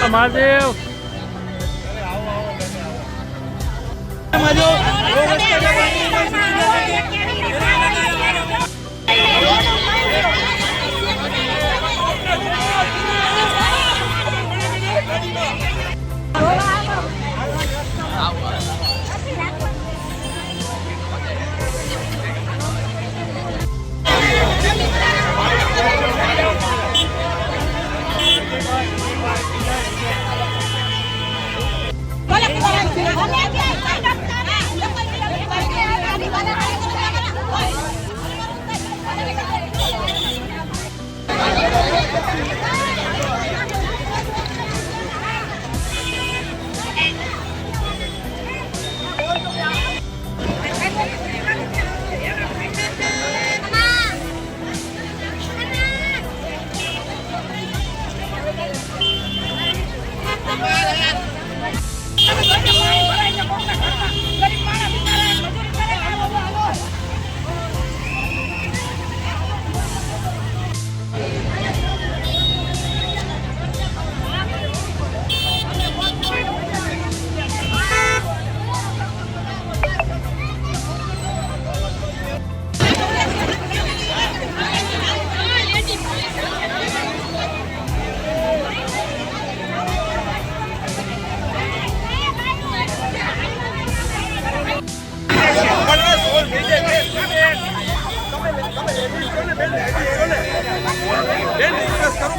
મહાદેવ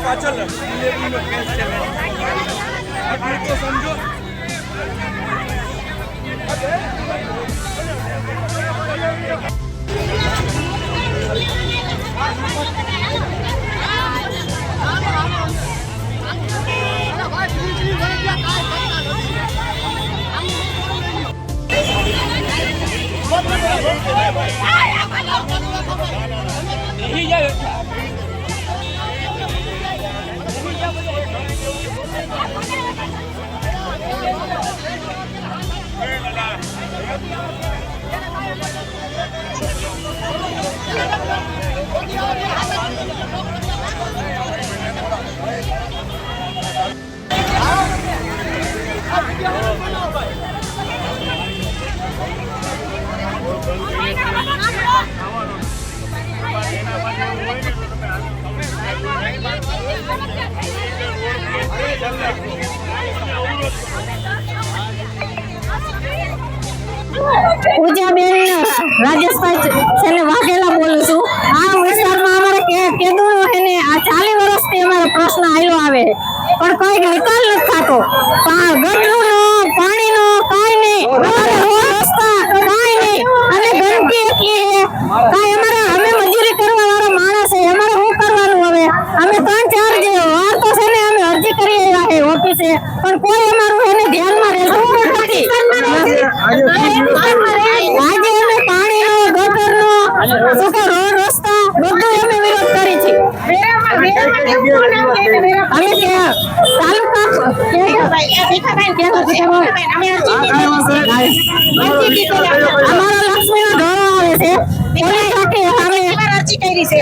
પાછળ સમજો પૂજાબેન રાજેશભાઈ છેલ્લે વાઘેલા બોલું છું। આ વિસ્તારમાં અમારે કેદુનો એને આ 40 વર્ષથી અમારો પ્રશ્ન આવેલો આવે પણ કોઈ નિકાલ નથી થતો। ગટરનો પાણીનો કાંઈ નહીં, રસ્તા કાંઈ નહીં અને ગંદકી એટલી છે કાંઈ અમે મજૂરી કરવા વાળા માણસ છે, અમારે શું કરવાનું હવે? અમે 3-4 જે વાર તો છે ને અમે અરજી કરી આવ્યા છે ઓફિસે પણ કોઈ અમારું એને ધ્યાનમાં રહેતું નથી। આજે અમે પાણીનો ગટરનો રોડ રસ્તા બધું અમે વિરોધ કરી છે। અમે અમારા લક્ષ્મીનો ઢોરો આવે છે પોલીસ સાથે અમે અરજી કરી છે।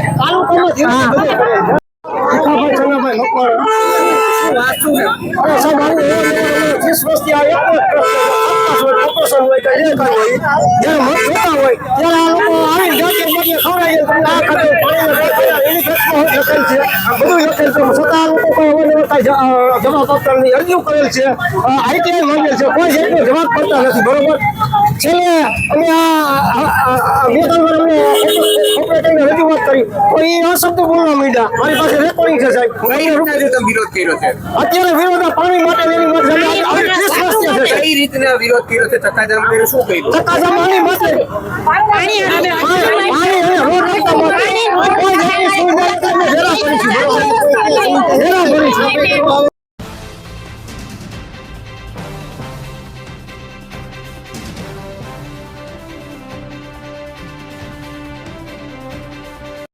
અરજીઓ કરેલ છે, આઈટીઆઈ માંગેલ છે, કોઈ જાતનો જવાબ કરતા નથી। બરોબર, છેલ્લે અમે રજૂઆત કરી તો એ અશબ્દ બોલવા માંડ્યા। મારી પાસે રેકોર્ડિંગ છે સાહેબ। વિરોધ કર્યો છે અત્યારે વિરોધ પાણી માટે કઈ રીતના વિરોધ કર્યો છે? ચક્કાજામ કર્યો, શું કર્યું? ચક્કાજામ આની માટે પાણી રોડ રસ્તા માટે